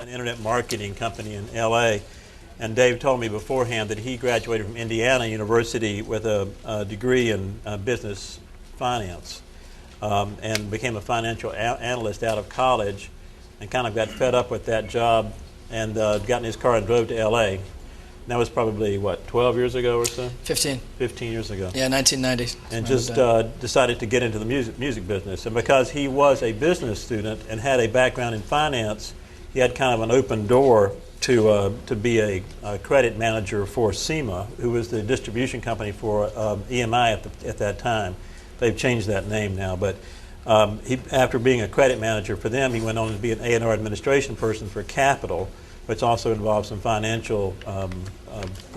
an internet marketing company in L.A. And Dave told me beforehand that he graduated from Indiana University with a degree in business finance and became a financial analyst out of college and kind of got fed up with that job and got in his car and drove to L.A. That was probably, what, 12 years ago or so? 15. 15 years ago. Yeah, 1990. And just decided to get into the music business. And because he was a business student and had a background in finance, he had kind of an open door to be a credit manager for SEMA, who was the distribution company for EMI at that time. They've changed that name now. But after being a credit manager for them, he went on to be an A&R administration person for Capital, which also involves some financial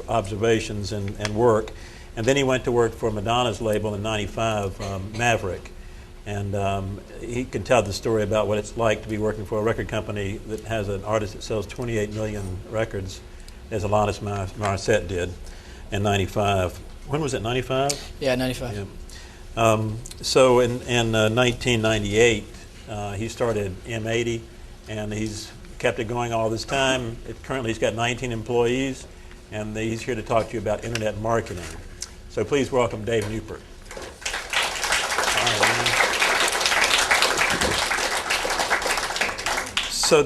observations and work. And then he went to work for Madonna's label in '95, Maverick. And he can tell the story about what it's like to be working for a record company that has an artist that sells 28 million records, as Alanis Morissette did in '95. When was it, '95? Yeah, '95. Yeah. So in 1998, he started M80, and he's kept it going all this time. Currently, he's got 19 employees, and he's here to talk to you about internet marketing. So please welcome Dave Neupert. So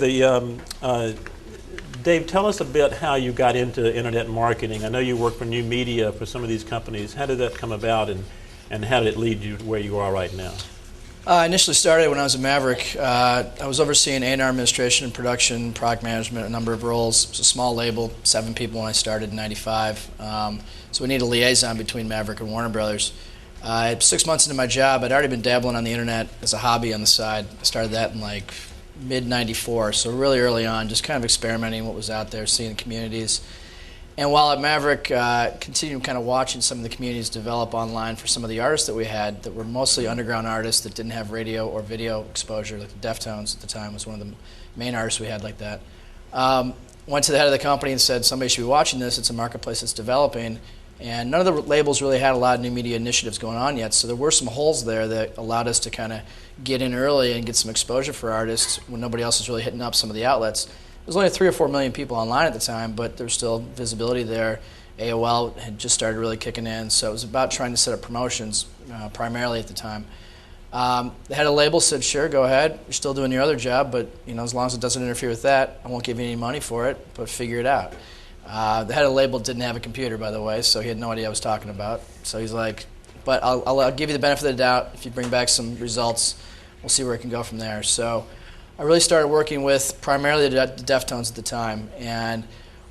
Dave, tell us a bit how you got into internet marketing. I know you work for new media for some of these companies. How did that come about, and how did it lead you to where you are right now? I initially started when I was at Maverick. I was overseeing A&R administration and production, product management, a number of roles. It was a small label, 7 people when I started in '95. So we needed a liaison between Maverick and Warner Brothers. 6 months into my job, I'd already been dabbling on the internet as a hobby on the side. I started that in like mid-'94, so really early on, just kind of experimenting what was out there, seeing the communities. And while at Maverick, continued kind of watching some of the communities develop online for some of the artists that we had that were mostly underground artists that didn't have radio or video exposure, like the Deftones at the time was one of the main artists we had like that. Went to the head of the company and said, somebody should be watching this, it's a marketplace that's developing. And none of the labels really had a lot of new media initiatives going on yet, so there were some holes there that allowed us to kind of get in early and get some exposure for artists when nobody else was really hitting up some of the outlets. There was only 3 or 4 million people online at the time, but there was still visibility there. AOL had just started really kicking in, so it was about trying to set up promotions primarily at the time. The head of the label said, sure, go ahead. You're still doing your other job, but as long as it doesn't interfere with that, I won't give you any money for it, but figure it out. The head of the label didn't have a computer, by the way, so he had no idea what I was talking about. So he's like, but I'll give you the benefit of the doubt. If you bring back some results, we'll see where it can go from there. So I really started working with primarily the Deftones at the time. And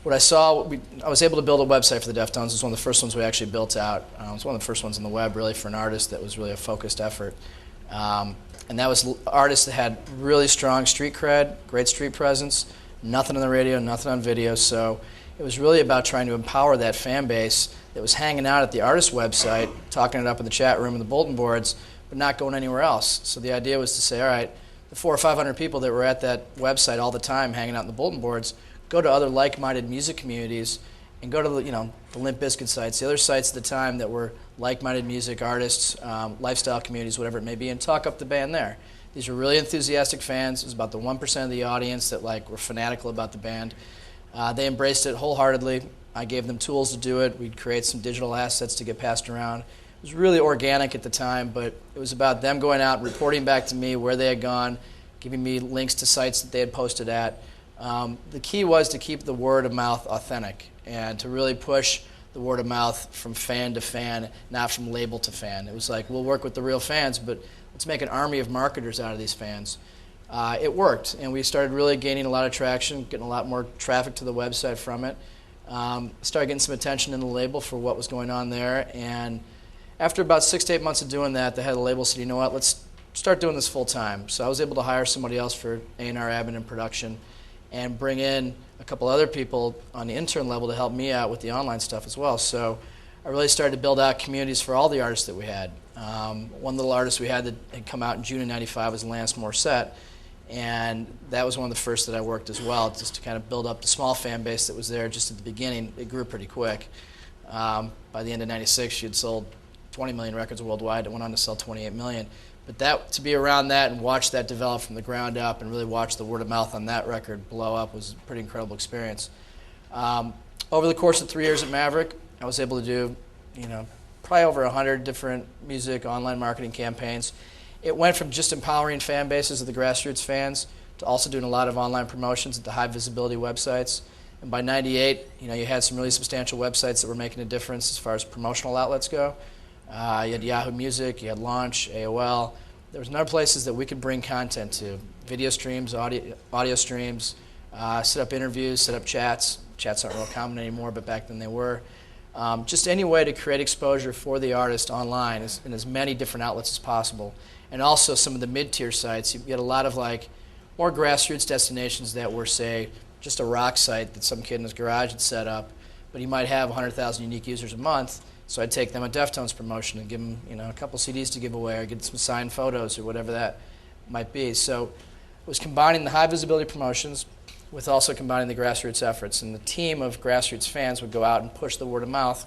what I saw, I was able to build a website for the Deftones. It was one of the first ones we actually built out. It was one of the first ones on the web, really, for an artist that was really a focused effort. And that was artists that had really strong street cred, great street presence, nothing on the radio, nothing on video. So it was really about trying to empower that fan base that was hanging out at the artist website, talking it up in the chat room and the bulletin boards, but not going anywhere else. So the idea was to say, all right, the 400 or 500 people that were at that website all the time hanging out in the bulletin boards, go to other like-minded music communities and go to the Limp Bizkit sites, the other sites at the time that were like-minded music artists, lifestyle communities, whatever it may be, and talk up the band there. These were really enthusiastic fans. It was about the 1% of the audience that were fanatical about the band. They embraced it wholeheartedly. I gave them tools to do it. We'd create some digital assets to get passed around. It was really organic at the time, but it was about them going out, reporting back to me where they had gone, giving me links to sites that they had posted at. The key was to keep the word of mouth authentic and to really push the word of mouth from fan to fan, not from label to fan. It was like, we'll work with the real fans, but let's make an army of marketers out of these fans. It worked, and we started really gaining a lot of traction, getting a lot more traffic to the website from it. Started getting some attention in the label for what was going on there, and after about 6 to 8 months of doing that, the head of the label said, you know what, let's start doing this full time. So I was able to hire somebody else for A&R admin and production and bring in a couple other people on the intern level to help me out with the online stuff as well. So I really started to build out communities for all the artists that we had. One little artist we had that had come out in June of '95 was Lance Morissette, and that was one of the first that I worked as well, just to kind of build up the small fan base that was there just at the beginning. It grew pretty quick. By the end of '96, she had sold 20 million records worldwide and went on to sell 28 million. But that, to be around that and watch that develop from the ground up and really watch the word of mouth on that record blow up was a pretty incredible experience. Over the course of 3 years at Maverick, I was able to do, probably over 100 different music online marketing campaigns. It went from just empowering fan bases of the grassroots fans to also doing a lot of online promotions at the high visibility websites. And by '98, you had some really substantial websites that were making a difference as far as promotional outlets go. You had Yahoo Music, you had Launch, AOL. There was other places that we could bring content to: video streams, audio streams, set up interviews, set up chats. Chats aren't real common anymore, but back then they were. Just any way to create exposure for the artist online in as many different outlets as possible. And also some of the mid-tier sites. You get a lot of more grassroots destinations that were, say, just a rock site that some kid in his garage had set up, but he might have 100,000 unique users a month. So I'd take them a Deftones promotion and give them, a couple CDs to give away, or get some signed photos or whatever that might be. So it was combining the high visibility promotions with also combining the grassroots efforts. And the team of grassroots fans would go out and push the word of mouth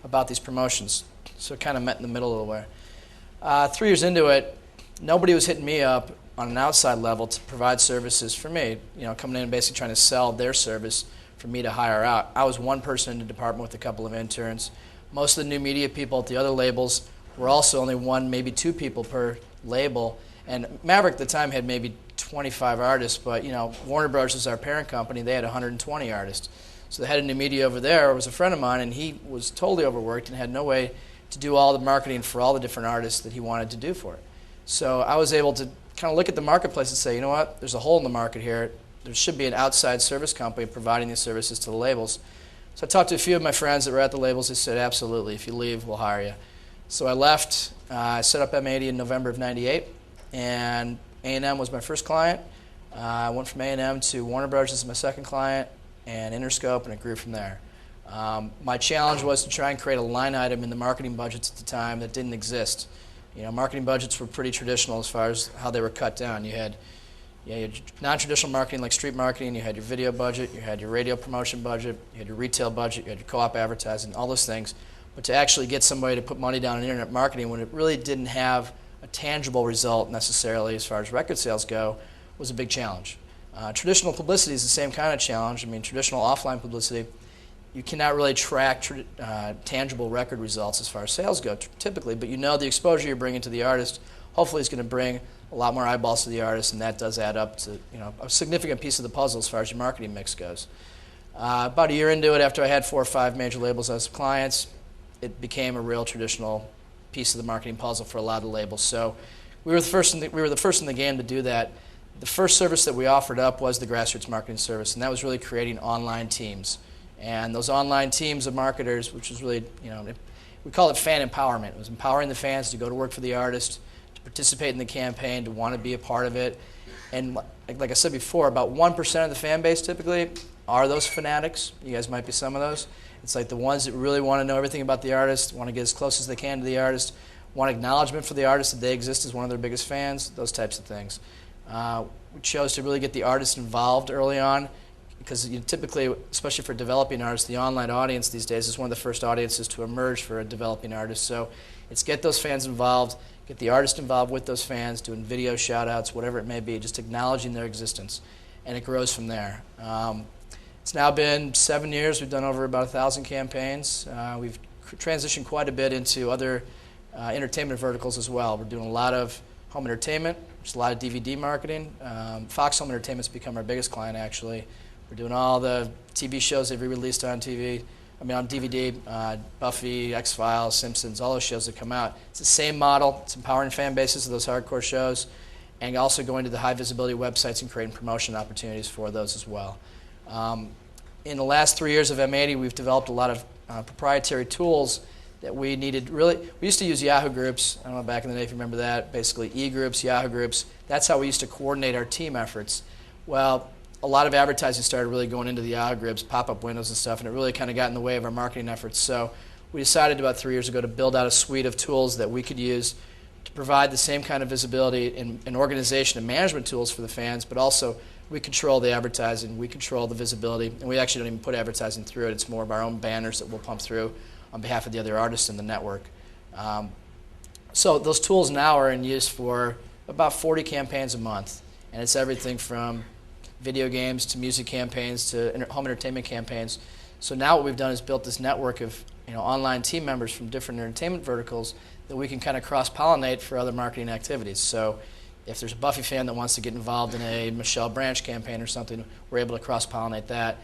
about these promotions. So it kind of met in the middle of the way. 3 years into it, nobody was hitting me up on an outside level to provide services for me, coming in and basically trying to sell their service for me to hire out. I was one person in the department with a couple of interns. Most of the new media people at the other labels were also only one, maybe two people per label. And Maverick at the time had maybe 25 artists, but Warner Bros. Was our parent company. They had 120 artists. So the head of new media over there was a friend of mine, and he was totally overworked and had no way to do all the marketing for all the different artists that he wanted to do for it. So I was able to kind of look at the marketplace and say, you know what, there's a hole in the market here. There should be an outside service company providing these services to the labels. So I talked to a few of my friends that were at the labels. They said, absolutely, if you leave, we'll hire you. So I left. I set up M80 in November of '98, and A&M was my first client. I went from A&M to Warner Bros. As my second client, and Interscope, and it grew from there. My challenge was to try and create a line item in the marketing budgets at the time that didn't exist. Marketing budgets were pretty traditional as far as how they were cut down. You had non-traditional marketing like street marketing, you had your video budget, you had your radio promotion budget, you had your retail budget, you had your co-op advertising, all those things. But to actually get somebody to put money down in internet marketing when it really didn't have a tangible result necessarily as far as record sales go was a big challenge. Traditional publicity is the same kind of challenge. Traditional offline publicity, you cannot really track tangible record results as far as sales go typically, but the exposure you're bringing to the artist hopefully is going to bring a lot more eyeballs to the artist, and that does add up to a significant piece of the puzzle as far as your marketing mix goes. About a year into it, after I had 4 or 5 major labels as clients, it became a real traditional piece of the marketing puzzle for a lot of the labels. So we were the first in the game to do that. The first service that we offered up was the grassroots marketing service, and that was really creating online teams. And those online teams of marketers, which was really, we call it fan empowerment. It was empowering the fans to go to work for the artist, to participate in the campaign, to want to be a part of it. And like I said before, about 1% of the fan base typically are those fanatics. You guys might be some of those. It's like the ones that really want to know everything about the artist, want to get as close as they can to the artist, want acknowledgement for the artist that they exist as one of their biggest fans, those types of things. We chose to really get the artist involved early on because typically, especially for developing artists, the online audience these days is one of the first audiences to emerge for a developing artist. So it's get those fans involved, get the artist involved with those fans, doing video shout-outs, whatever it may be, just acknowledging their existence, and it grows from there. It's now been 7 years. We've done over about 1,000 campaigns. We've transitioned quite a bit into other entertainment verticals as well. We're doing a lot of home entertainment, just a lot of DVD marketing. Fox Home Entertainment's become our biggest client, actually. We're doing all the TV shows they've re-released on DVD, Buffy, X-Files, Simpsons, all those shows that come out. It's the same model. It's empowering fan bases of those hardcore shows, and also going to the high visibility websites and creating promotion opportunities for those as well. In the last 3 years of M80, we've developed a lot of proprietary tools that we needed. We used to use Yahoo groups. I don't know, back in the day if you remember that. Basically e-groups, Yahoo groups. That's how we used to coordinate our team efforts. Well, a lot of advertising started really going into the Yahoo groups, pop-up windows and stuff, and it really kind of got in the way of our marketing efforts. So we decided about 3 years ago to build out a suite of tools that we could use to provide the same kind of visibility and organization and management tools for the fans, but also we control the advertising, we control the visibility, and we actually don't even put advertising through it. It's more of our own banners that we'll pump through on behalf of the other artists in the network. So those tools now are in use for about 40 campaigns a month, and it's everything from video games to music campaigns to home entertainment campaigns. So now what we've done is built this network of online team members from different entertainment verticals that we can kind of cross-pollinate for other marketing activities. So if there's a Buffy fan that wants to get involved in a Michelle Branch campaign or something, we're able to cross-pollinate that.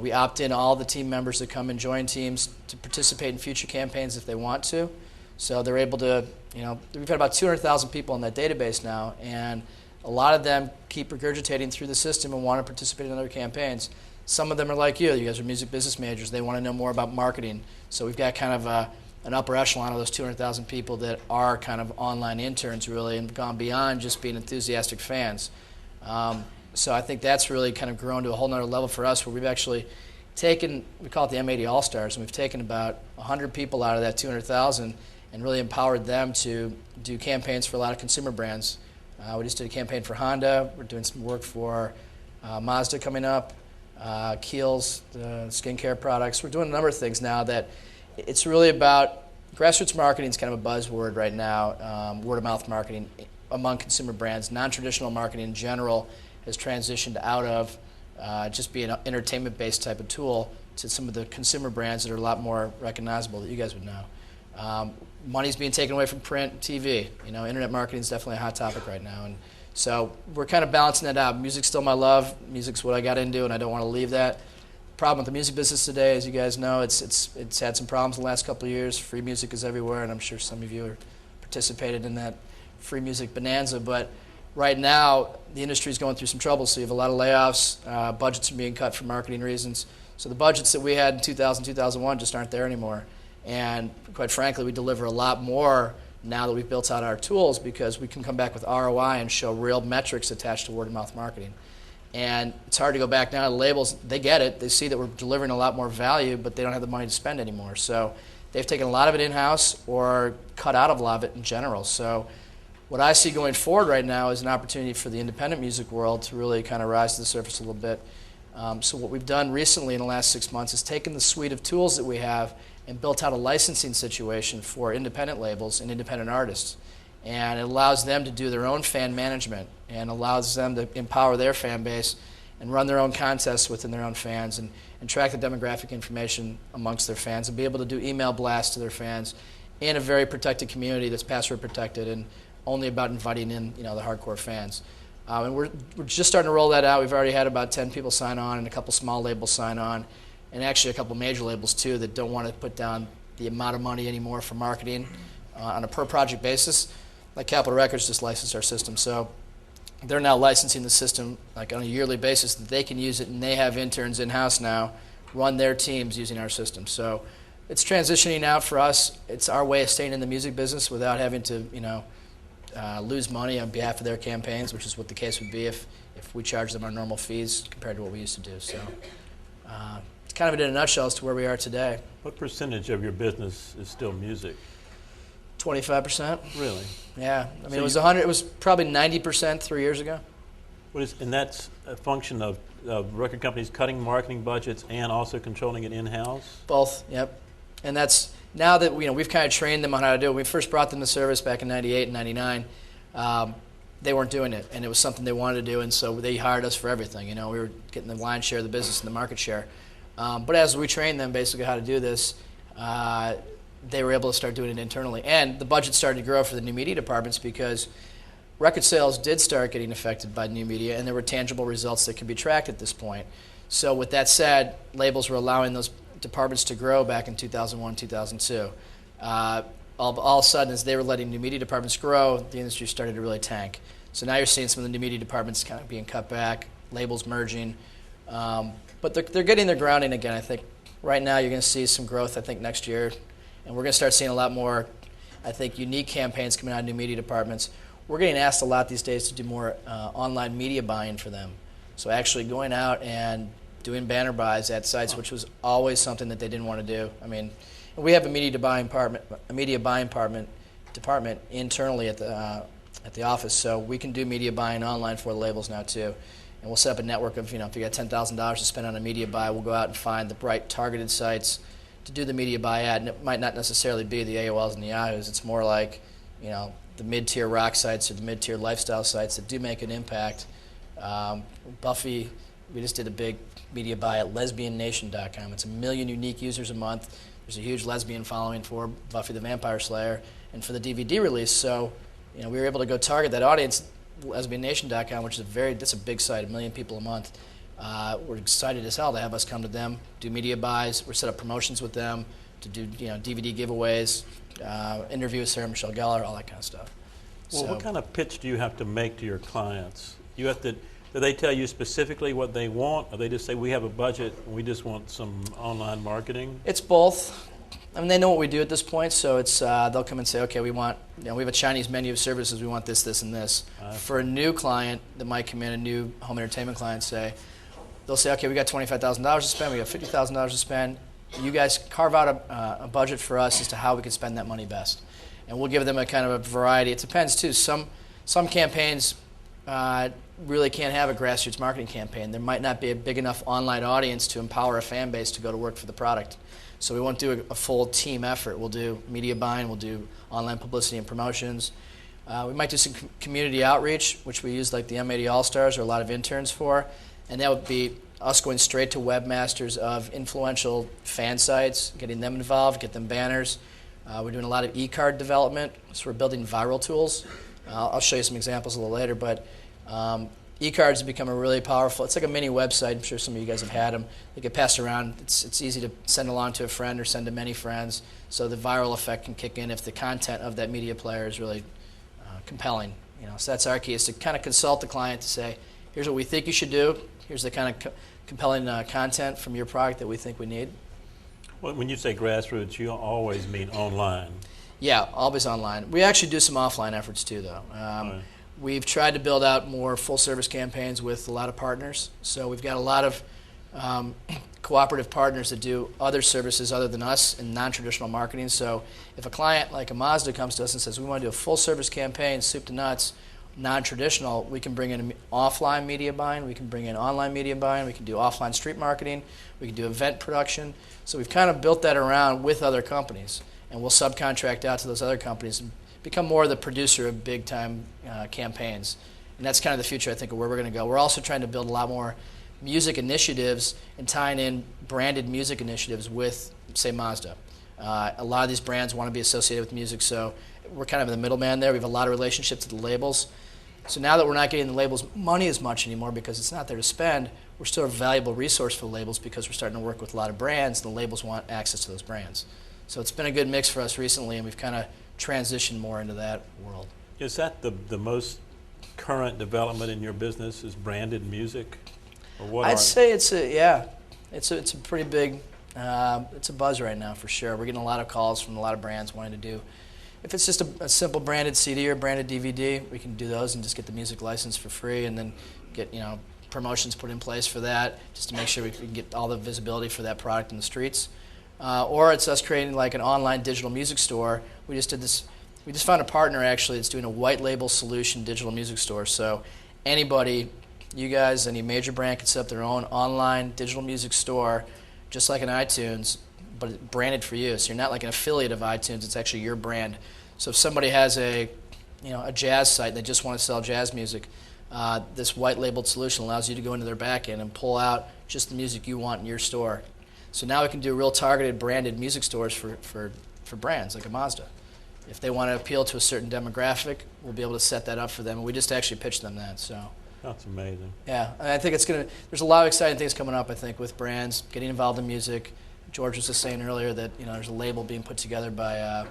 We opt in all the team members that come and join teams to participate in future campaigns if they want to. So they're able to, we've had about 200,000 people in that database now, and a lot of them keep regurgitating through the system and want to participate in other campaigns. Some of them are like you guys are music business managers. They want to know more about marketing. So we've got kind of an upper echelon of those 200,000 people that are kind of online interns really and gone beyond just being enthusiastic fans. So I think that's really kind of grown to a whole nother level for us where we've actually taken, we call it the M80 All-Stars, and we've taken about 100 people out of that 200,000 and really empowered them to do campaigns for a lot of consumer brands. We just did a campaign for Honda. We're doing some work for Mazda coming up, Kiehl's, the skincare products. We're doing a number of things now that it's really about grassroots marketing is kind of a buzzword right now, word-of-mouth marketing among consumer brands. Non-traditional marketing in general has transitioned out of just being an entertainment-based type of tool to some of the consumer brands that are a lot more recognizable that you guys would know. Money's being taken away from print, TV. Internet marketing is definitely a hot topic right now, and so we're kind of balancing that out. Music's still my love. Music's what I got into, and I don't want to leave that. The problem with the music business today, as you guys know, it's had some problems in the last couple of years. Free music is everywhere, and I'm sure some of you are participated in that free music bonanza. But right now, the industry is going through some trouble. So you have a lot of layoffs. Budgets are being cut for marketing reasons. So the budgets that we had in 2000, 2001 just aren't there anymore. And quite frankly, we deliver a lot more now that we've built out our tools because we can come back with ROI and show real metrics attached to word-of-mouth marketing. And it's hard to go back now to the labels. They get it. They see that we're delivering a lot more value, but they don't have the money to spend anymore. So they've taken a lot of it in-house or cut out of a lot of it in general. So what I see going forward right now is an opportunity for the independent music world to really kind of rise to the surface a little bit. So what we've done recently in the last 6 months is taken the suite of tools that we have and built out a licensing situation for independent labels and independent artists. And it allows them to do their own fan management and allows them to empower their fan base and run their own contests within their own fans and track the demographic information amongst their fans and be able to do email blasts to their fans in a very protected community that's password protected and only about inviting in the hardcore fans. And we're just starting to roll that out. We've already had about 10 people sign on and a couple small labels sign on, and actually a couple major labels too that don't want to put down the amount of money anymore for marketing on a per project basis. Like Capitol Records just licensed our system, so they're now licensing the system like on a yearly basis that they can use it, and they have interns in-house now run their teams using our system. So it's transitioning out for us. It's our way of staying in the music business without having to lose money on behalf of their campaigns, which is what the case would be if we charge them our normal fees compared to what we used to do. So it's kind of in a nutshell as to where we are today. What percentage of your business is still music? 25%. Really? Yeah. I mean, it was 100. It was probably 90% 3 years ago. And that's a function of record companies cutting marketing budgets and also controlling it in-house? Both. Yep. And that's now that we've kind of trained them on how to do it. When we first brought them to service back in '98 and '99, they weren't doing it, and it was something they wanted to do, and so they hired us for everything. We were getting the lion's share of the business and the market share. But as we trained them basically how to do this, they were able to start doing it internally. And the budget started to grow for the new media departments because record sales did start getting affected by new media, and there were tangible results that could be tracked at this point. So with that said, labels were allowing those departments to grow back in 2001, 2002. All of a sudden, as they were letting new media departments grow, the industry started to really tank. So now you're seeing some of the new media departments kind of being cut back, labels merging. But they're getting their grounding again, I think. Right now, you're going to see some growth, I think, next year. And we're going to start seeing a lot more, I think, unique campaigns coming out of new media departments. We're getting asked a lot these days to do more online media buying for them. So actually going out and doing banner buys at sites, which was always something that they didn't want to do. I mean, we have a media buying department internally at the office, so we can do media buying online for the labels now too. And we'll set up a network of, if you got $10,000 to spend on a media buy, we'll go out and find the right targeted sites to do the media buy at. And it might not necessarily be the AOLs and the Yahoos. It's more like the mid-tier rock sites or the mid-tier lifestyle sites that do make an impact. Buffy, we just did a big media buy at lesbiannation.com. It's 1 million unique users a month. There's a huge lesbian following for Buffy the Vampire Slayer and for the DVD release. So, we were able to go target that audience, lesbiannation.com, which is that's a big site, 1 million people a month. We're excited as hell to have us come to them, do media buys. We're set up promotions with them to do DVD giveaways, interview with Sarah Michelle Gellar, all that kind of stuff. Well, what kind of pitch do you have to make to your clients? Do they tell you specifically what they want, or they just say, we have a budget and we just want some online marketing? It's both. I mean, they know what we do at this point, so it's they'll come and say, okay, we want, we have a Chinese menu of services, we want this, this, and this. For a new client that might come in, a new home entertainment client, they'll say, okay, we got $25,000 to spend, we got $50,000 to spend. You guys carve out a budget for us as to how we can spend that money best. And we'll give them a kind of a variety. It depends, too. Some campaigns really can't have a grassroots marketing campaign. There might not be a big enough online audience to empower a fan base to go to work for the product. So we won't do a full team effort. We'll do media buying, we'll do online publicity and promotions. We might do some community outreach, which we use like the M80 All-Stars or a lot of interns for. And that would be us going straight to webmasters of influential fan sites, getting them involved, get them banners. We're doing a lot of e-card development, so we're building viral tools. I'll show you some examples a little later, but e-cards have become a really powerful, it's like a mini website. I'm sure some of you guys have had them. They get passed around. It's easy to send along to a friend or send to many friends, so the viral effect can kick in if the content of that media player is really compelling. So that's our key, is to kind of consult the client to say, here's what we think you should do. Here's the kind of compelling content from your product that we think we need. Well, when you say grassroots, you always mean online. Yeah, always online. We actually do some offline efforts too, though. Right. We've tried to build out more full-service campaigns with a lot of partners. So we've got a lot of cooperative partners that do other services other than us in non-traditional marketing. So if a client like a Mazda comes to us and says, we want to do a full-service campaign, soup to nuts, non-traditional, we can bring in offline media buying, we can bring in online media buying, we can do offline street marketing, we can do event production. So we've kind of built that around with other companies, and we'll subcontract out to those other companies and become more the producer of big-time campaigns. And that's kind of the future, I think, of where we're going to go. We're also trying to build a lot more music initiatives and tying in branded music initiatives with, say, Mazda. A lot of these brands want to be associated with music, so we're kind of the middleman there. We have a lot of relationships with the labels. So now that we're not getting the labels money as much anymore because it's not there to spend, we're still a valuable resource for the labels because we're starting to work with a lot of brands, and the labels want access to those brands. So it's been a good mix for us recently, and we've kind of transitioned more into that world. Is that the most current development in your business, is branded music? Or what I'd say it's a pretty big, it's a buzz right now for sure. We're getting a lot of calls from a lot of brands wanting to do, if it's just a simple branded CD or branded DVD, we can do those and just get the music license for free, and then get promotions put in place for that, just to make sure we can get all the visibility for that product in the streets. Or it's us creating like an online digital music store. We just found a partner actually that's doing a white label solution digital music store. So anybody, you guys, any major brand can set up their own online digital music store, just like an iTunes, but it's branded for you. So you're not like an affiliate of iTunes, it's actually your brand. So if somebody has a jazz site and they just want to sell jazz music, this white labeled solution allows you to go into their back end and pull out just the music you want in your store. So now we can do real targeted branded music stores for brands like a Mazda. If they want to appeal to a certain demographic, we'll be able to set that up for them. And we just actually pitched them that. So that's amazing. Yeah, and I think there's a lot of exciting things coming up, I think, with brands getting involved in music. George was just saying earlier that there's a label being put together by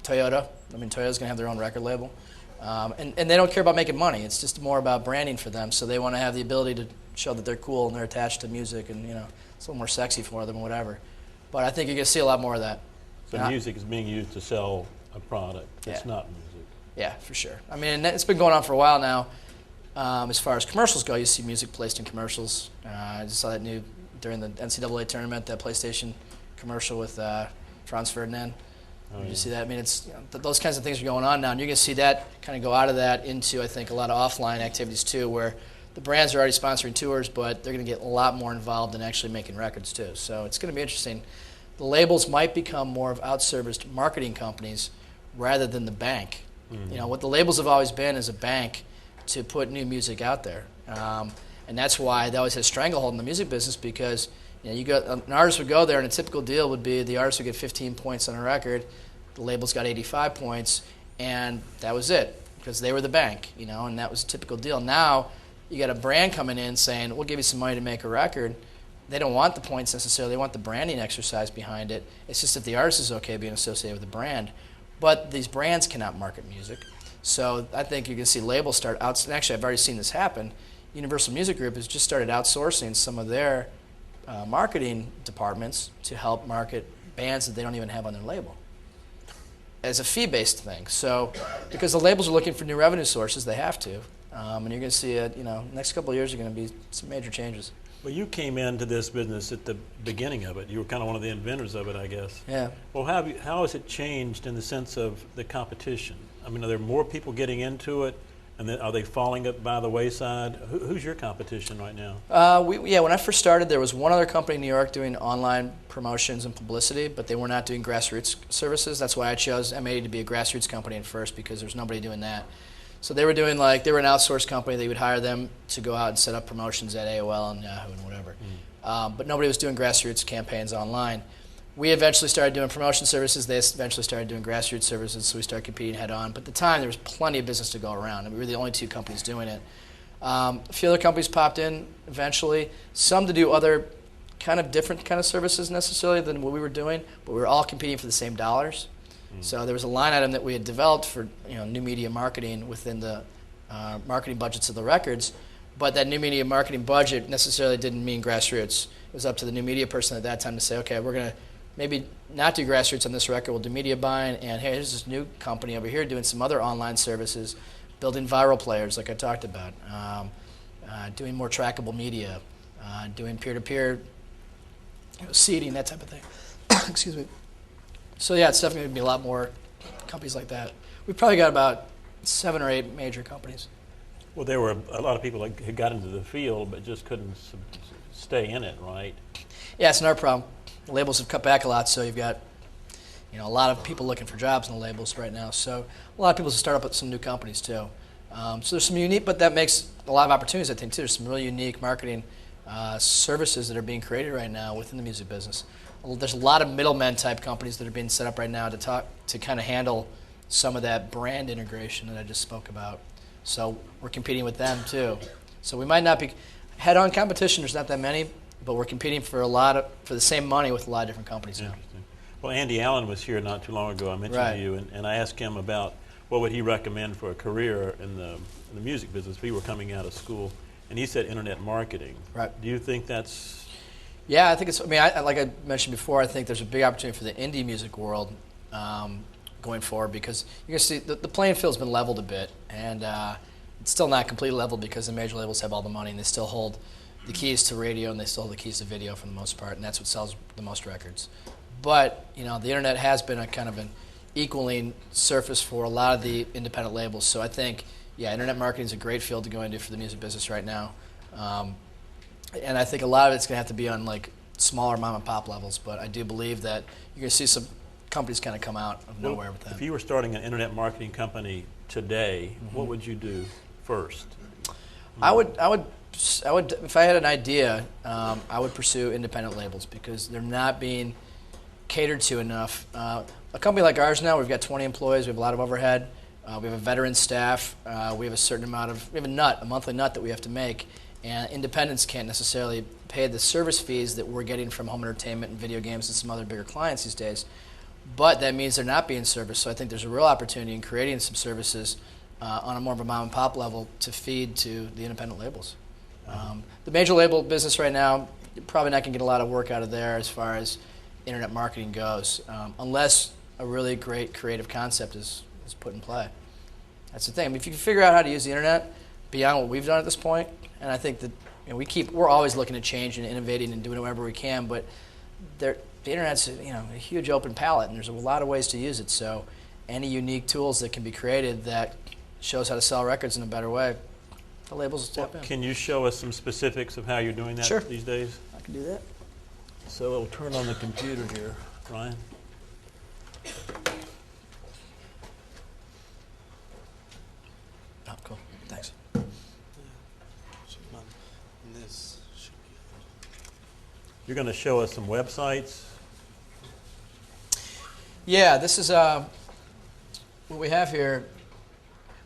Toyota. I mean, Toyota's going to have their own record label. And they don't care about making money. It's just more about branding for them. So they want to have the ability to show that they're cool and they're attached to music, and it's a little more sexy for them or whatever. But I think you're going to see a lot more of that. So music is being used to sell a product. It's not music. Yeah, for sure. I mean, it's been going on for a while now. As far as commercials go, you see music placed in commercials. I just saw that during the NCAA tournament, that PlayStation commercial with Franz Ferdinand. Did you see that? I mean, it's those kinds of things are going on now, and you're going to see that kind of go out of that into, I think, a lot of offline activities too, where the brands are already sponsoring tours, but they're going to get a lot more involved in actually making records too. So it's going to be interesting. The labels might become more of outsourced marketing companies rather than the bank. You know, what the labels have always been is a bank to put new music out there. And that's why they always had a stranglehold in the music business, because you know, an artist would go there, and a typical deal would be the artist would get 15 points on a record, the labels got 85 points, and that was it, because they were the bank, you know, and that was a typical deal. Now you got a brand coming in saying, we'll give you some money to make a record. They don't want the points necessarily, they want the branding exercise behind it. It's just if the artist is okay being associated with the brand. But these brands cannot market music. So I think you're going to see labels start out, and actually I've already seen this happen. Universal Music Group has just started outsourcing some of their marketing departments to help market bands that they don't even have on their label as a fee-based thing. So because the labels are looking for new revenue sources, they have to. And you're going to see it, you know, next couple of years are going to be some major changes. Well, you came into this business at the beginning of it. You were kind of one of the inventors of it, I guess. Yeah. Well, how has it changed in the sense of the competition? I mean, are there more people getting into it, and then are they falling up by the wayside? Who's your competition right now? Yeah, when I first started, there was one other company in New York doing online promotions and publicity, but they were not doing grassroots services. That's why I chose M80 to be a grassroots company at first, because there's nobody doing that. So they were doing they were an outsourced company. They would hire them to go out and set up promotions at AOL and Yahoo and whatever. But nobody was doing grassroots campaigns online. We eventually started doing promotion services. They eventually started doing grassroots services, so we started competing head on. But at the time, there was plenty of business to go around, and we were the only two companies doing it. A few other companies popped in eventually, some to do other kind of different kind of services necessarily than what we were doing, but we were all competing for the same dollars. So there was a line item that we had developed for new media marketing within the marketing budgets of the records, but that new media marketing budget necessarily didn't mean grassroots. It was up to the new media person at that time to say, okay, we're going to maybe not do grassroots on this record, we'll do media buying, and hey, here's this new company over here doing some other online services, building viral players like I talked about, doing more trackable media, doing peer-to-peer seeding, that type of thing. Excuse me. So yeah, it's definitely going to be a lot more companies like that. We've probably got about 7 or 8 major companies. Well, there were a lot of people who got into the field but just couldn't stay in it, right? Yeah, it's another problem. The labels have cut back a lot, so you've got a lot of people looking for jobs in the labels right now. So a lot of people start up with some new companies too. So there's some unique, but that makes a lot of opportunities, I think, too. There's some really unique marketing services that are being created right now within the music business. There's a lot of middlemen type companies that are being set up right now to kind of handle some of that brand integration that I just spoke about. So we're competing with them too. So we might not be head-on competition. There's not that many, but we're competing for the same money with a lot of different companies now. Well, Andy Allen was here not too long ago. I mentioned Right. to you, and I asked him about what would he recommend for a career in the music business if he were coming out of school, and he said internet marketing. Right. Do you think that's... Yeah, I think it's. I mean, like I mentioned before, I think there's a big opportunity for the indie music world going forward, because you're going to see the playing field's been leveled a bit, and it's still not completely leveled because the major labels have all the money and they still hold the keys to radio and they still hold the keys to video for the most part, and that's what sells the most records. But the internet has been a kind of an equaling surface for a lot of the independent labels. So I think, yeah, internet marketing is a great field to go into for the music business right now. And I think a lot of it's going to have to be on like smaller mom and pop levels, but I do believe that you're going to see some companies kind of come out of nowhere with that. If you were starting an internet marketing company today, what would you do first? I would, if I had an idea, I would pursue independent labels because they're not being catered to enough. A company like ours now, we've got 20 employees, we have a lot of overhead, we have a veteran staff, we have a certain amount of, we have a monthly nut that we have to make. And independents can't necessarily pay the service fees that we're getting from home entertainment and video games and some other bigger clients these days. But that means they're not being serviced. So I think there's a real opportunity in creating some services on a more of a mom and pop level to feed to the independent labels. The major label business right now, you're probably not going to get a lot of work out of there as far as internet marketing goes, unless a really great creative concept is put in play. That's the thing. I mean, if you can figure out how to use the internet beyond what we've done at this point, and I think that we're always looking to change and innovating and doing whatever we can, but the internet's a huge open palette, and there's a lot of ways to use it. So any unique tools that can be created that shows how to sell records in a better way, the labels will step in. Can you show us some specifics of how you're doing that these days? I can do that. So it'll turn on the computer here, Ryan. You're going to show us some websites. Yeah, this is what we have here.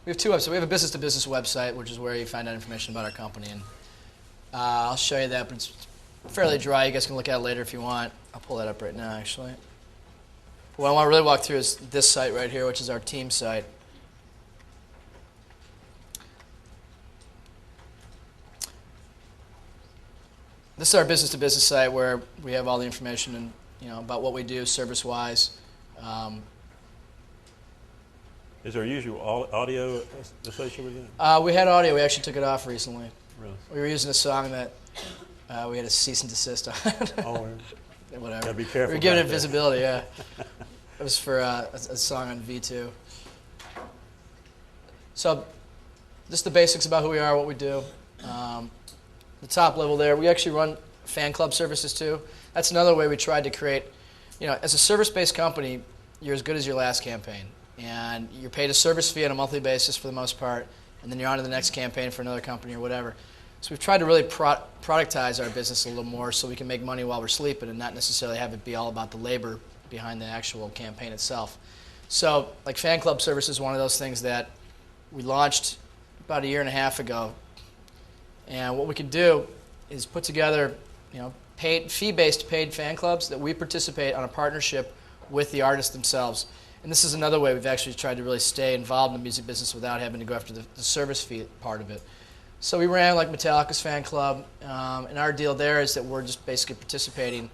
We have two websites. We have a business-to-business website, which is where you find out information about our company. And I'll show you that, but it's fairly dry. You guys can look at it later if you want. I'll pull that up right now, actually. What I want to really walk through is this site right here, which is our team site. This is our business-to-business site where we have all the information and about what we do service-wise. Is there usual audio associated with it? We had audio. We actually took it off recently. Really? We were using a song that we had a cease and desist on. Oh, whatever. gotta be careful. We were giving it about that. visibility. Yeah, it was for a song on V2. So, just the basics about who we are, what we do. The top level there, we actually run fan club services too. That's another way we tried to create. As a service-based company, you're as good as your last campaign. And you're paid a service fee on a monthly basis for the most part, and then you're on to the next campaign for another company or whatever. So we've tried to really productize our business a little more so we can make money while we're sleeping and not necessarily have it be all about the labor behind the actual campaign itself. So like fan club service is one of those things that we launched about a year and a half ago. And what we can do is put together fee-based paid fan clubs that we participate on a partnership with the artists themselves. And this is another way we've actually tried to really stay involved in the music business without having to go after the service fee part of it. So we ran like Metallica's fan club, and our deal there is that we're just basically participating,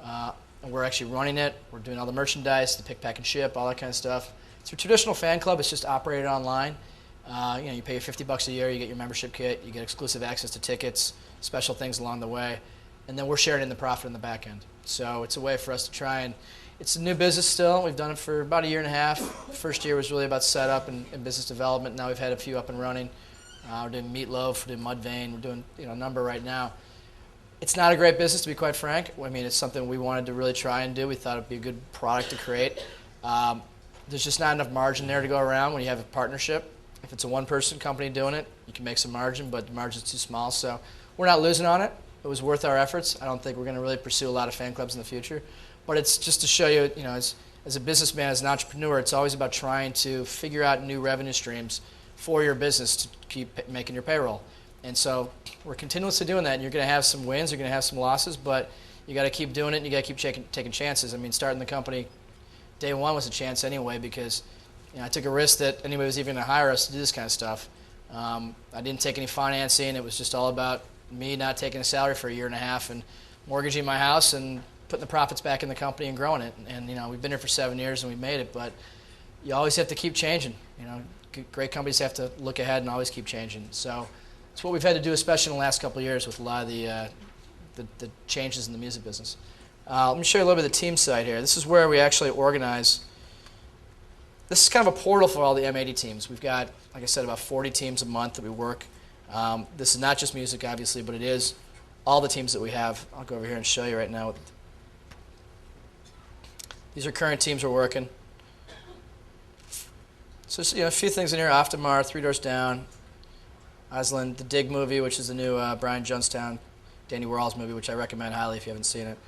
and we're actually running it. We're doing all the merchandise, the pick, pack, and ship, all that kind of stuff. It's a traditional fan club. It's just operated online. You pay $50 a year, you get your membership kit, you get exclusive access to tickets, special things along the way, and then we're sharing in the profit in the back end. So it's a way for us to try and. It's a new business still. We've done it for about a year and a half. First year was really about setup and business development. Now we've had a few up and running. We're doing Meatloaf, we're doing Mudvayne, we're doing a number right now. It's not a great business, to be quite frank. I mean, it's something we wanted to really try and do. We thought it'd be a good product to create. There's just not enough margin there to go around when you have a partnership. If it's a one-person company doing it, you can make some margin, but the margin's too small. So we're not losing on it. It was worth our efforts. I don't think we're going to really pursue a lot of fan clubs in the future. But it's just to show you, as a businessman, as an entrepreneur, it's always about trying to figure out new revenue streams for your business to keep making your payroll. And so we're continuously doing that. And you're going to have some wins, you're going to have some losses, but you got to keep doing it and you got to keep taking chances. I mean, starting the company day one was a chance anyway because I took a risk that anybody was even going to hire us to do this kind of stuff. I didn't take any financing. It was just all about me not taking a salary for a year and a half and mortgaging my house and putting the profits back in the company and growing it. And we've been here for 7 years and we made it, but you always have to keep changing. Great companies have to look ahead and always keep changing. So it's what we've had to do, especially in the last couple of years with a lot of the changes in the music business. Let me show you a little bit of the team site here. This is where we actually organize. This is kind of a portal for all the M80 teams. We've got, like I said, about 40 teams a month that we work. This is not just music, obviously, but it is all the teams that we have. I'll go over here and show you right now. These are current teams we're working. So a few things in here. Aftermar, Three Doors Down, Aslan, the Dig movie, which is the new Brian Jonestown, Danny Warhol's movie, which I recommend highly if you haven't seen it.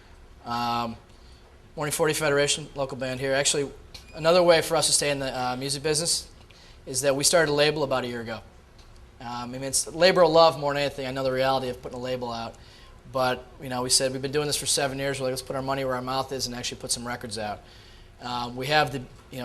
Morning 40 Federation, local band here. Actually, another way for us to stay in the music business is that we started a label about a year ago. It's labor of love more than anything. I know the reality of putting a label out. But we said we've been doing this for 7 years. We're like, let's put our money where our mouth is and actually put some records out. We have the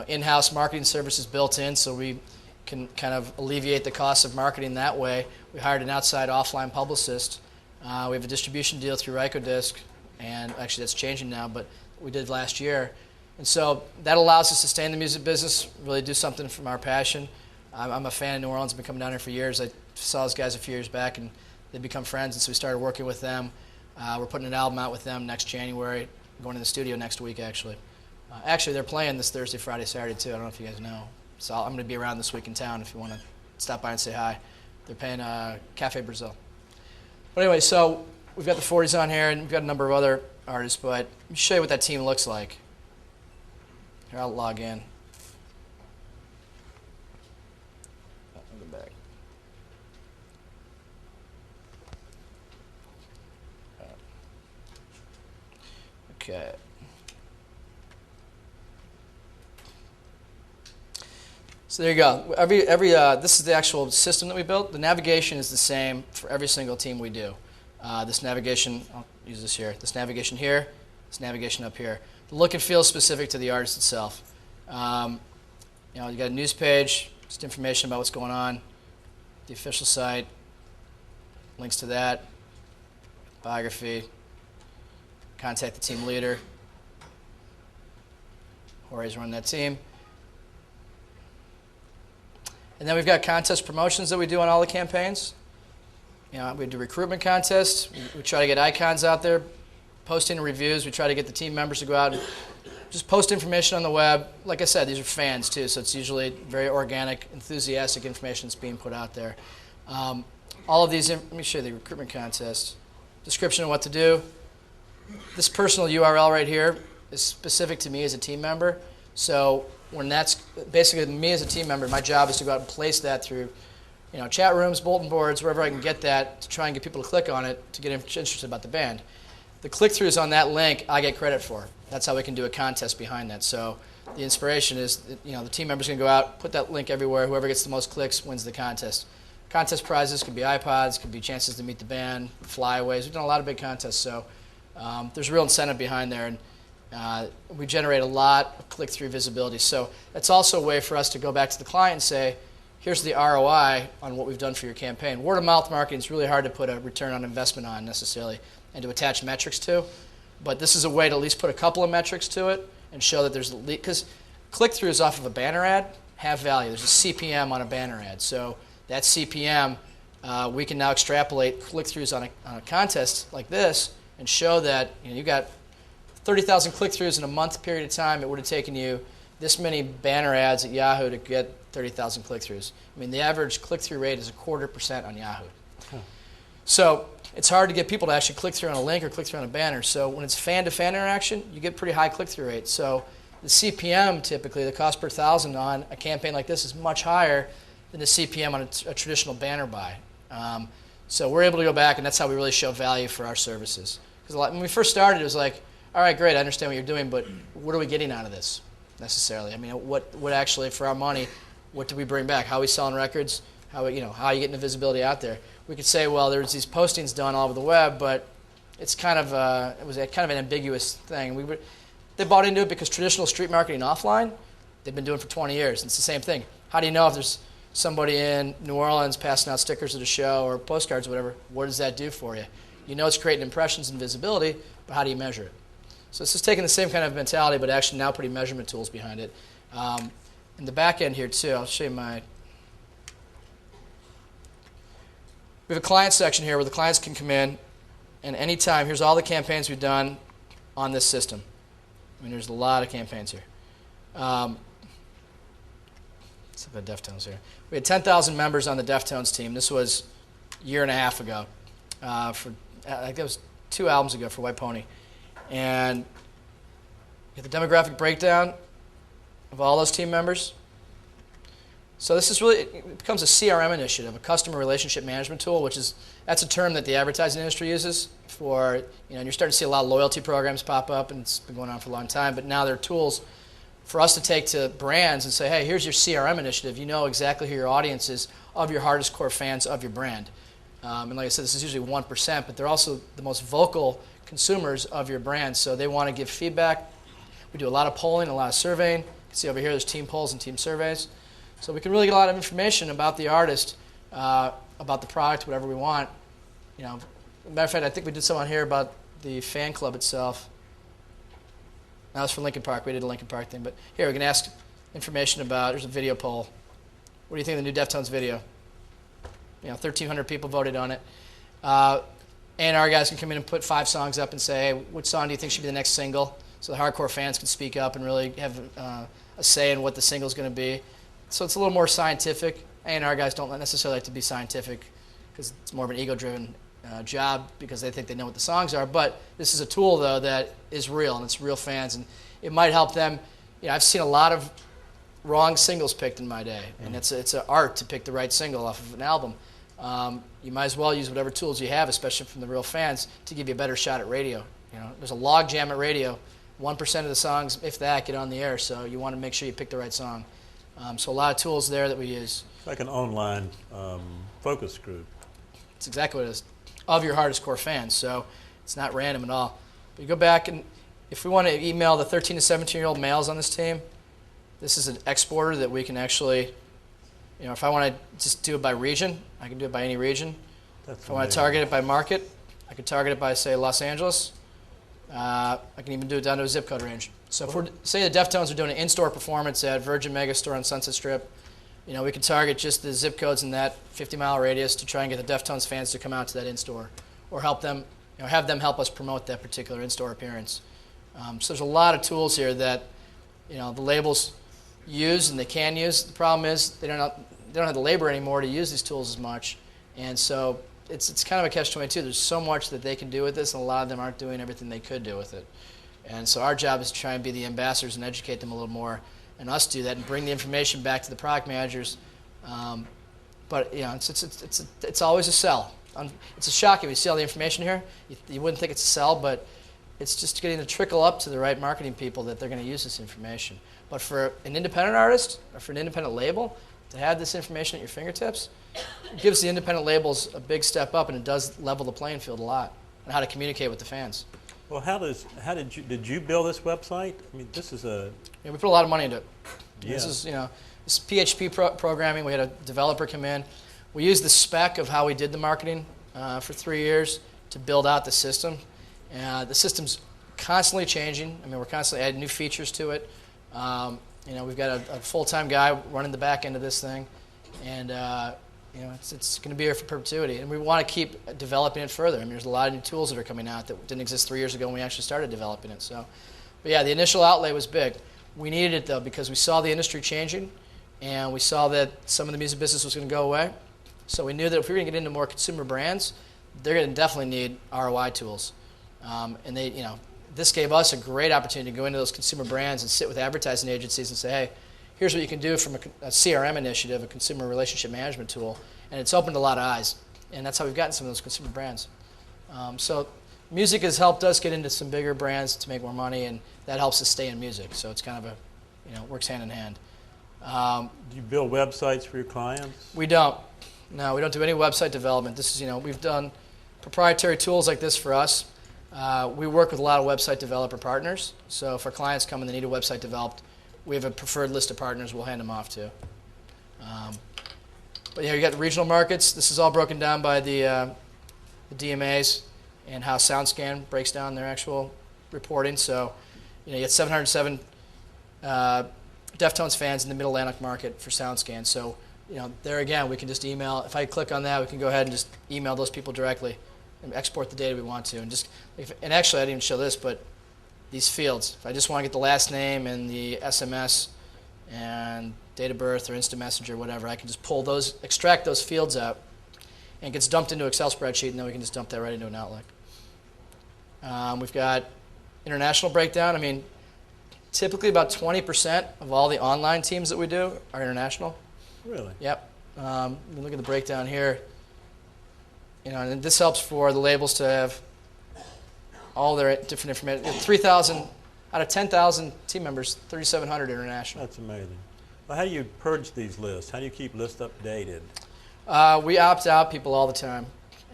in-house marketing services built in, so we can kind of alleviate the cost of marketing that way. We hired an outside offline publicist. We have a distribution deal through Rykodisc, and actually that's changing now, but we did last year. And so that allows us to stay in the music business, really do something from our passion. I'm a fan of New Orleans. I've been coming down here for years. I saw those guys a few years back, and they've become friends, and so we started working with them. We're putting an album out with them next January, going to the studio next week, actually. Actually, they're playing this Thursday, Friday, Saturday, too. I don't know if you guys know. So I'm going to be around this week in town if you want to stop by and say hi. They're playing Cafe Brazil. But anyway, so we've got the 40s on here, and we've got a number of other artists, but let me show you what that team looks like. Here, I'll log in. I'll go back. Okay. So there you go. This is the actual system that we built. The navigation is the same for every single team we do. This navigation, I'll use this here. This navigation here, this navigation up here. The look and feel is specific to the artist itself. You got a news page, just information about what's going on, the official site, links to that, biography, contact the team leader. Jorge's running that team. And then we've got contest promotions that we do on all the campaigns. We do recruitment contests. We try to get icons out there, posting reviews. We try to get the team members to go out and just post information on the web. Like I said, these are fans too, so it's usually very organic, enthusiastic information that's being put out there. All of these, let me show you the recruitment contest. Description of what to do. This personal URL right here is specific to me as a team member. So when that's basically me as a team member, my job is to go out and place that through chat rooms, bulletin boards, wherever I can get that to try and get people to click on it to get interested about the band. The click-throughs on that link, I get credit for. That's how we can do a contest behind that. So the inspiration is, the team member's going to go out, put that link everywhere. Whoever gets the most clicks wins the contest. Contest prizes could be iPods, could be chances to meet the band, flyaways. We've done a lot of big contests, so there's real incentive behind there. And we generate a lot of click-through visibility. So that's also a way for us to go back to the client and say, here's the ROI on what we've done for your campaign. Word-of-mouth marketing is really hard to put a return on investment on necessarily and to attach metrics to. But this is a way to at least put a couple of metrics to it and show that there's because click-throughs off of a banner ad have value. There's a CPM on a banner ad. So that CPM, we can now extrapolate click-throughs on a contest like this and show that you got 30,000 click-throughs in a month period of time. It would have taken you this many banner ads at Yahoo to get 30,000 click-throughs. I mean, the average click-through rate is 0.25% on Yahoo. Huh. So it's hard to get people to actually click through on a link or click through on a banner. So when it's fan-to-fan interaction, you get pretty high click-through rates. So the CPM, typically, the cost per thousand on a campaign like this is much higher than the CPM on a traditional banner buy. So we're able to go back, and that's how we really show value for our services. Because when we first started, it was like, all right, great, I understand what you're doing, but what are we getting out of this necessarily? I mean, what actually, for our money, what do we bring back? How are we selling records? How are you getting the visibility out there? We could say, well, there's these postings done all over the web, but it's kind of it was kind of an ambiguous thing. They bought into it because traditional street marketing offline, they've been doing for 20 years. It's the same thing. How do you know if there's somebody in New Orleans passing out stickers at a show or postcards or whatever? What does that do for you? You know it's creating impressions and visibility, but how do you measure it? So it's just taking the same kind of mentality, but actually now putting measurement tools behind it. In the back end here too, I'll show you we have a client section here where the clients can come in, and anytime, here's all the campaigns we've done on this system. I mean, there's a lot of campaigns here. Let's look at Deftones here. We had 10,000 members on the Deftones team. This was a year and a half ago. I think that was 2 albums ago for White Pony. And you get the demographic breakdown of all those team members. So this is really, it becomes a CRM initiative, a customer relationship management tool, that's a term that the advertising industry uses for, and you're starting to see a lot of loyalty programs pop up, and it's been going on for a long time, but now they're tools for us to take to brands and say, hey, here's your CRM initiative. You know exactly who your audience is of your hardest core fans of your brand. And like I said, this is usually 1%, but they're also the most vocal consumers of your brand, so they want to give feedback. We do a lot of polling, a lot of surveying. You can see over here there's team polls and team surveys. So we can really get a lot of information about the artist, about the product, whatever we want. As a matter of fact, I think we did some on here about the fan club itself. That was for Lincoln Park. We did a Lincoln Park thing. But here, we can ask information about, there's a video poll. What do you think of the new Deftones video? 1,300 people voted on it. A&R guys can come in and put 5 songs up and say, hey, which song do you think should be the next single? So the hardcore fans can speak up and really have a say in what the single's going to be. So it's a little more scientific. A&R guys don't necessarily like to be scientific because it's more of an ego-driven job because they think they know what the songs are. But this is a tool, though, that is real, and it's real fans. And it might help them. I've seen a lot of wrong singles picked in my day, and it's an art to pick the right single off of an album. You might as well use whatever tools you have, especially from the real fans, to give you a better shot at radio. There's a log jam at radio. 1% of the songs, if that, get on the air. So you want to make sure you pick the right song. So a lot of tools there that we use. It's like an online focus group. It's exactly what it is. Of your hardest core fans. So it's not random at all. But you go back, and if we want to email the 13 to 17-year-old males on this team, this is an exporter that we can actually, if I want to just do it by region, I can do it by any region. If I want to target it by market, I can target it by, say, Los Angeles. I can even do it down to a zip code range. So if we're, say the Deftones are doing an in-store performance at Virgin Megastore on Sunset Strip, we can target just the zip codes in that 50-mile radius to try and get the Deftones fans to come out to that in-store, or help them, have them help us promote that particular in-store appearance. So there's a lot of tools here that, the labels use and they can use. The problem is they don't have the labor anymore to use these tools as much, and so it's kind of a catch-22. There's so much that they can do with this, and a lot of them aren't doing everything they could do with it. And so our job is to try and be the ambassadors and educate them a little more, and us do that and bring the information back to the product managers. But it's always a sell. It's a shock if you see all the information here. You wouldn't think it's a sell, but it's just getting to trickle up to the right marketing people that they're going to use this information. But for an independent artist or for an independent label to have this information at your fingertips, it gives the independent labels a big step up, and it does level the playing field a lot on how to communicate with the fans. Well, did you build this website? I mean, this is a... Yeah, we put a lot of money into it. Yeah. This is, this is PHP programming. We had a developer come in. We used the spec of how we did the marketing for 3 years to build out the system. The system's constantly changing. I mean, we're constantly adding new features to it. We've got a full-time guy running the back end of this thing, and it's going to be here for perpetuity. And we want to keep developing it further. I mean, there's a lot of new tools that are coming out that didn't exist 3 years ago when we actually started developing it. So, but yeah, the initial outlay was big. We needed it though because we saw the industry changing, and we saw that some of the music business was going to go away. So we knew that if we were going to get into more consumer brands, they're going to definitely need ROI tools. And this gave us a great opportunity to go into those consumer brands and sit with advertising agencies and say, hey, here's what you can do from a CRM initiative, a consumer relationship management tool, and it's opened a lot of eyes. And that's how we've gotten some of those consumer brands. So music has helped us get into some bigger brands to make more money, and that helps us stay in music. So it's kind of it works hand in hand. Do you build websites for your clients? We don't. No, we don't do any website development. This is, we've done proprietary tools like this for us. We work with a lot of website developer partners. So if our clients come and they need a website developed, we have a preferred list of partners we'll hand them off to. But you got the regional markets. This is all broken down by the DMAs and how SoundScan breaks down their actual reporting. So you get 707 Deftones fans in the Mid-Atlantic market for SoundScan. So there again, we can just email. If I click on that, we can go ahead and just email those people directly and export the data we want to. And actually, I didn't even show this, but these fields. If I just want to get the last name and the SMS and date of birth or instant messenger, whatever, I can just pull those, extract those fields out, and it gets dumped into an Excel spreadsheet, and then we can just dump that right into an Outlook. We've got international breakdown. I mean, typically about 20% of all the online teams that we do are international. Really? Yep. Look at the breakdown here. And this helps for the labels to have all their different information. 3,000 out of 10,000 team members, 3,700 international. That's amazing. Well, how do you purge these lists? How do you keep lists updated? We opt out people all the time.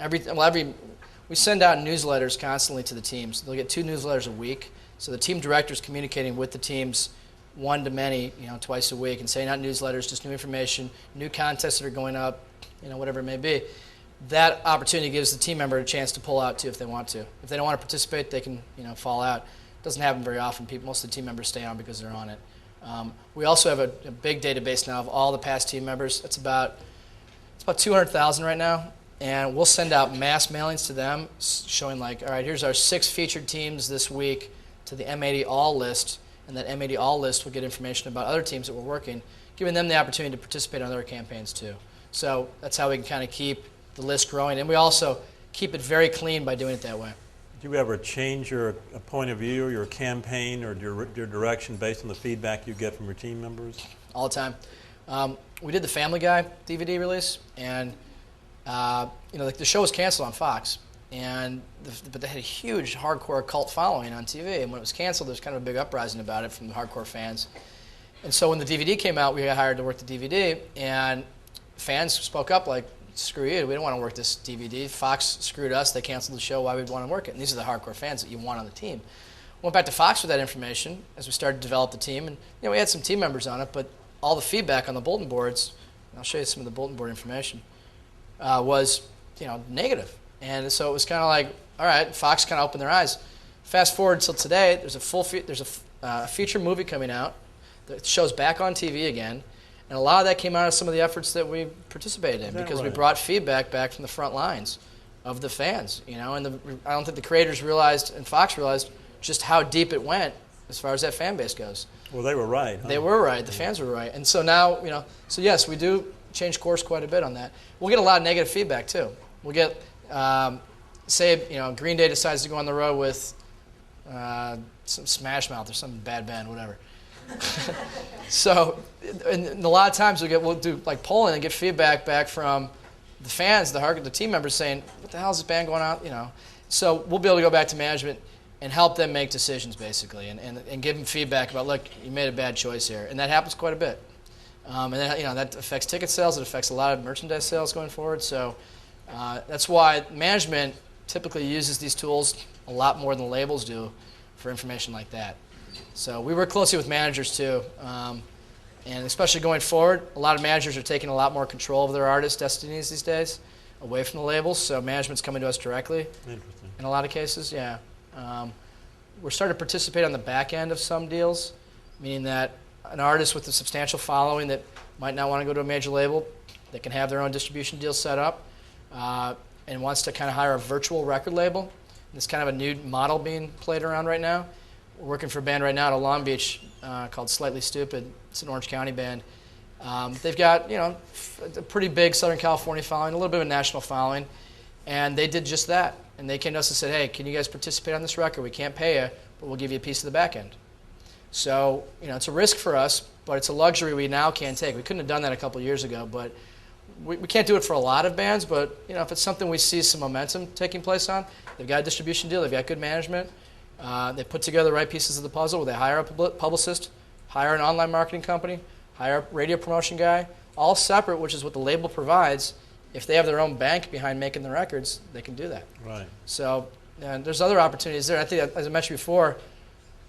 We send out newsletters constantly to the teams. They'll get 2 newsletters a week. So the team director's communicating with the teams one to many, twice a week, and saying out newsletters, just new information, new contests that are going up, whatever it may be. That opportunity gives the team member a chance to pull out too if they want to. If they don't want to participate, they can fall out. It doesn't happen very often. Most of the team members stay on because they're on it. We also have a big database now of all the past team members. It's about 200,000 right now, and we'll send out mass mailings to them showing all right, here's our 6 featured teams this week to the M80 All list, and that M80 All list will get information about other teams that we're working, giving them the opportunity to participate on other campaigns too. So that's how we can kind of keep the list growing, and we also keep it very clean by doing it that way. Do you ever change your point of view, your campaign, or your direction based on the feedback you get from your team members? All the time. We did the Family Guy DVD release, and the show was canceled on Fox, but they had a huge hardcore cult following on TV. And when it was canceled, there was kind of a big uprising about it from the hardcore fans. And so when the DVD came out, we got hired to work the DVD, and fans spoke up like, screw you, we don't want to work this DVD. Fox screwed us, they canceled the show, why would we want to work it? And these are the hardcore fans that you want on the team. Went back to Fox with that information as we started to develop the team, and we had some team members on it, but all the feedback on the bulletin boards, and I'll show you some of the bulletin board information, was negative. And so it was kind of like, all right, Fox kind of opened their eyes. Fast forward till today, there's a feature movie coming out that shows back on TV again, and a lot of that came out of some of the efforts that we participated in because we brought feedback back from the front lines of the fans. And I don't think the creators realized and Fox realized just how deep it went as far as that fan base goes. Well, they were right. Huh? They were right. The fans were right. And so now, so yes, we do change course quite a bit on that. We'll get a lot of negative feedback too. We'll get, say, Green Day decides to go on the road with some Smash Mouth or some bad band, whatever. So, and a lot of times we'll do like polling and get feedback back from the fans, the team members saying, "What the hell is this band going on?" So we'll be able to go back to management and help them make decisions basically, and give them feedback about, look, you made a bad choice here, and that happens quite a bit. And then, that affects ticket sales. It affects a lot of merchandise sales going forward. So that's why management typically uses these tools a lot more than labels do for information like that. So we work closely with managers too, and especially going forward, a lot of managers are taking a lot more control of their artists' destinies these days, away from the labels. So management's coming to us directly. Interesting. In a lot of cases, yeah. We're starting to participate on the back end of some deals, meaning that an artist with a substantial following that might not want to go to a major label, they can have their own distribution deal set up, and wants to kind of hire a virtual record label. And it's kind of a new model being played around right now. We're working for a band right now out of Long Beach called Slightly Stupid. It's an Orange County band. They've got a pretty big Southern California following, a little bit of a national following, and they did just that. And they came to us and said, "Hey, can you guys participate on this record? We can't pay you, but we'll give you a piece of the back end." So it's a risk for us, but it's a luxury we now can take. We couldn't have done that a couple of years ago, but we can't do it for a lot of bands. But if it's something we see some momentum taking place on, they've got a distribution deal, they've got good management. They put together the right pieces of the puzzle where they hire a publicist, hire an online marketing company, hire a radio promotion guy, all separate, which is what the label provides. If they have their own bank behind making the records, they can do that. Right. So there's other opportunities there. I think, as I mentioned before,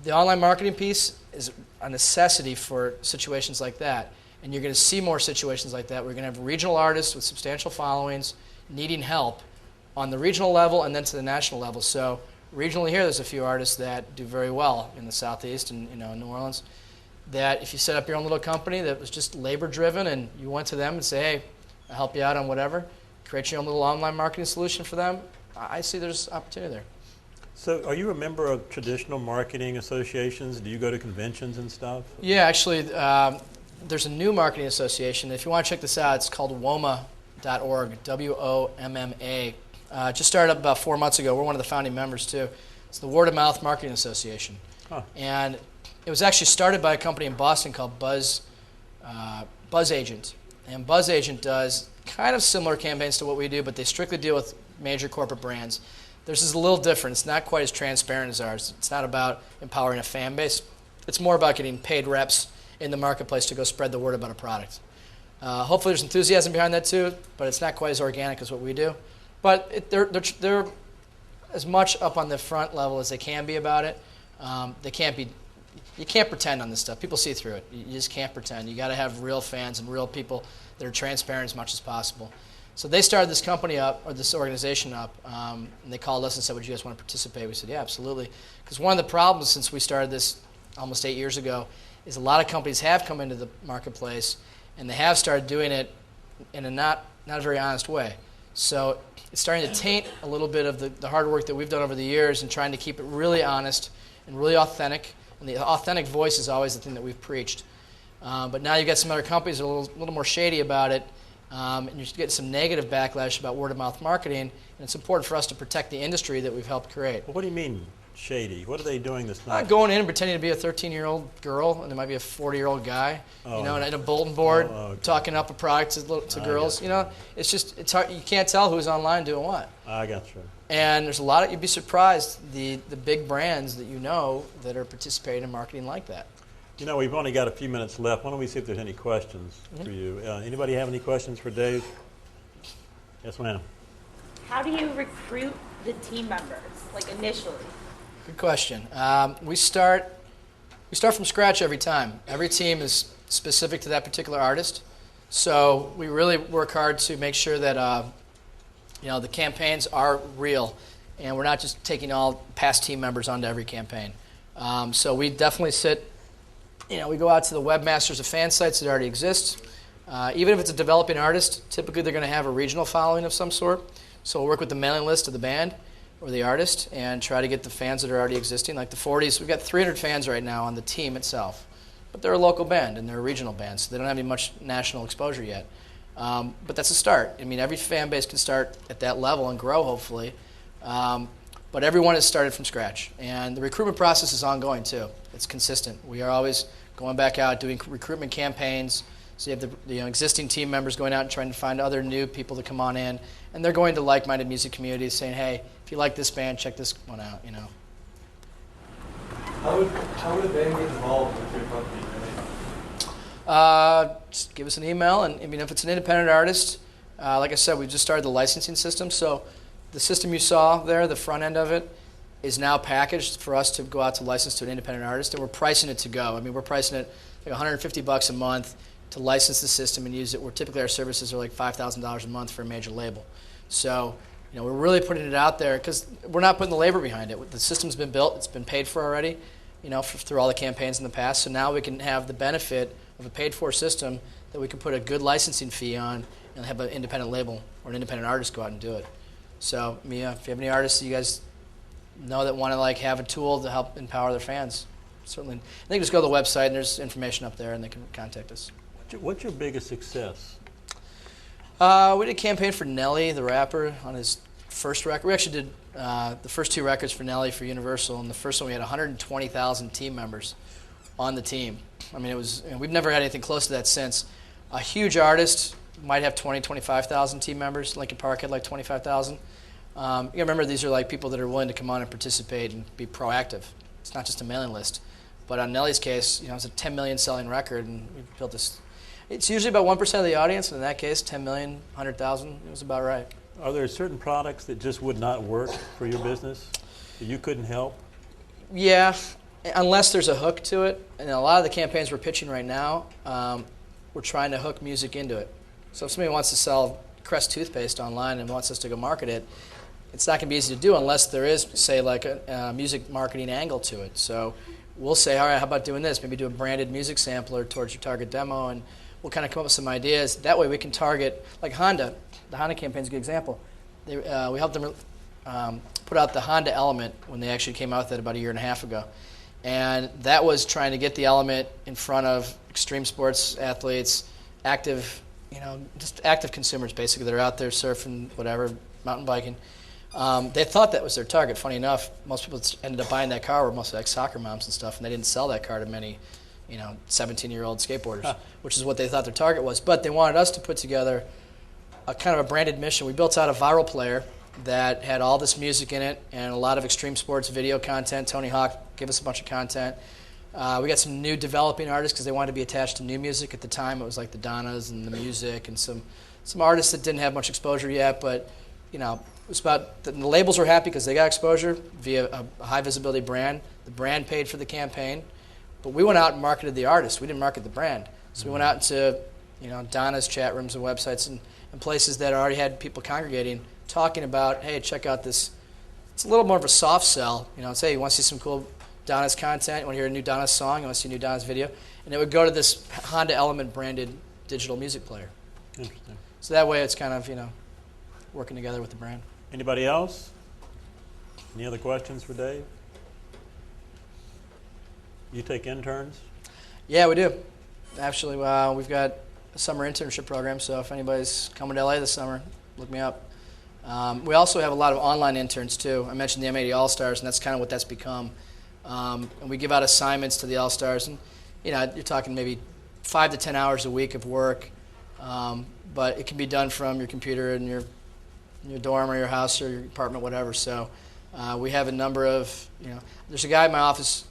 the online marketing piece is a necessity for situations like that. And you're going to see more situations like that. We're going to have regional artists with substantial followings needing help on the regional level and then to the national level. So regionally here, there's a few artists that do very well in the Southeast and in New Orleans, that if you set up your own little company that was just labor-driven and you went to them and say, "Hey, I'll help you out on whatever," create your own little online marketing solution for them, I see there's opportunity there. So are you a member of traditional marketing associations? Do you go to conventions and stuff? Yeah, actually, there's a new marketing association. If you want to check this out, it's called WOMA.org, WOMMA. Just started up about 4 months ago. We're one of the founding members, too. It's the Word of Mouth Marketing Association. Huh. And it was actually started by a company in Boston called Buzz Agent. And Buzz Agent does kind of similar campaigns to what we do, but they strictly deal with major corporate brands. Theirs is a little different. It's not quite as transparent as ours. It's not about empowering a fan base. It's more about getting paid reps in the marketplace to go spread the word about a product. Hopefully there's enthusiasm behind that too, but it's not quite as organic as what we do. But they're as much up on the front level as they can be about it. You can't pretend on this stuff. People see through it. You just can't pretend. You got to have real fans and real people that are transparent as much as possible. So they started this company up, or this organization up, and they called us and said, "Would you guys want to participate?" We said, "Yeah, absolutely." Because one of the problems since we started this almost 8 years ago is a lot of companies have come into the marketplace and they have started doing it in a not a very honest way. So it's starting to taint a little bit of the hard work that we've done over the years and trying to keep it really honest and really authentic. And the authentic voice is always the thing that we've preached. But now you've got some other companies that are a little more shady about it, and you're getting some negative backlash about word-of-mouth marketing, and it's important for us to protect the industry that we've helped create. Well, what do you mean shady? What are they doing that's not? Going in and pretending to be a 13-year-old girl, and there might be a 40-year-old guy, and a bulletin board okay. talking up a product to girls. It's hard. You can't tell who's online doing what. I got you. And there's a lot of, you'd be surprised, the big brands that you know that are participating in marketing like that. We've only got a few minutes left. Why don't we see if there's any questions for you? Anybody have any questions for Dave? Yes, ma'am. How do you recruit the team members, like initially? Good question. We start from scratch every time. Every team is specific to that particular artist. So we really work hard to make sure that the campaigns are real, and we're not just taking all past team members onto every campaign. So we definitely we go out to the webmasters of fan sites that already exist. Even if it's a developing artist, typically they're going to have a regional following of some sort. So we'll work with the mailing list of the band or the artist and try to get the fans that are already existing. Like the 40s, we've got 300 fans right now on the team itself. But they're a local band and they're a regional band, so they don't have any much national exposure yet. But that's a start. I mean, every fan base can start at that level and grow, hopefully. But everyone has started from scratch. And the recruitment process is ongoing, too. It's consistent. We are always going back out, doing recruitment campaigns. So you have the existing team members going out and trying to find other new people to come on in. And they're going to like-minded music communities saying, hey, if you like this band, check this one out, How would a band get involved with your company? Just give us an email, and if it's an independent artist, like I said, we just started the licensing system. So the system you saw there, the front end of it, is now packaged for us to go out to license to an independent artist, and we're pricing it to go. We're pricing it like $150 a month to license the system and use it, where typically our services are like $5,000 a month for a major label. So we're really putting it out there because we're not putting the labor behind it. The system's been built, it's been paid for already, through all the campaigns in the past. So now we can have the benefit of a paid-for system that we can put a good licensing fee on and have an independent label or an independent artist go out and do it. So, if you have any artists that you guys know that want to have a tool to help empower their fans, certainly they can just go to the website and there's information up there and they can contact us. What's your biggest success? We did a campaign for Nelly, the rapper, on his first record. We actually did the first two records for Nelly for Universal, and the first one we had 120,000 team members on the team. It was, we've never had anything close to that since. A huge artist might have 20, 25,000 team members. Linkin Park had like 25,000. You gotta remember, these are like people that are willing to come on and participate and be proactive. It's not just a mailing list. But on Nelly's case, it's a 10 million selling record, and we built this. It's usually about 1% of the audience, and in that case, 10 million, 100,000, it was about right. Are there certain products that just would not work for your business that you couldn't help? Yeah, unless there's a hook to it. And a lot of the campaigns we're pitching right now, we're trying to hook music into it. So if somebody wants to sell Crest toothpaste online and wants us to go market it, it's not going to be easy to do unless there is, say, like a music marketing angle to it. So we'll say, all right, how about doing this? Maybe do a branded music sampler towards your target demo, and we'll kind of come up with some ideas. That way we can target, like Honda. The Honda campaign is a good example. We helped them put out the Honda Element when they actually came out with it about a year and a half ago. And that was trying to get the Element in front of extreme sports athletes, active, just active consumers basically that are out there surfing, whatever, mountain biking. They thought that was their target. Funny enough, most people that ended up buying that car were mostly like soccer moms and stuff, and they didn't sell that car to many 17-year-old skateboarders, which is what they thought their target was. But they wanted us to put together a kind of a branded mission. We built out a viral player that had all this music in it and a lot of extreme sports video content. Tony Hawk gave us a bunch of content. We got some new developing artists because they wanted to be attached to new music at the time. It was like the Donnas and the Music and some artists that didn't have much exposure yet, but it was about the labels were happy because they got exposure via a high visibility brand. The brand paid for the campaign, but we went out and marketed the artist. We didn't market the brand. So we went out into Donna's chat rooms and websites and places that already had people congregating, talking about, hey, check out this. It's a little more of a soft sell. Say you want to see some cool Donna's content, you want to hear a new Donna's song, you want to see a new Donna's video, and it would go to this Honda Element branded digital music player. Interesting. So that way it's kind of, working together with the brand. Anybody else? Any other questions for Dave? You take interns? Yeah, we do. Actually, we've got a summer internship program, so if anybody's coming to LA this summer, look me up. We also have a lot of online interns too. I mentioned the M80 All-Stars, and that's kind of what that's become. And we give out assignments to the All-Stars, and you're talking maybe 5 to 10 hours a week of work, but it can be done from your computer in your dorm or your house or your apartment, whatever. So we have a number of, there's a guy in my office,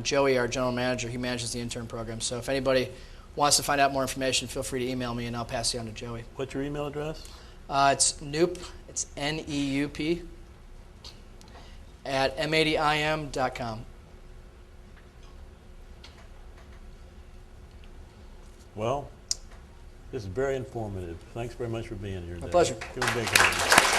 Joey, our general manager. He manages the intern program. So if anybody wants to find out more information, feel free to email me, and I'll pass you on to Joey. What's your email address? It's Neup, it's Neup, at m80im.com. Well, this is very informative. Thanks very much for being here today. My pleasure. Give me a big hand.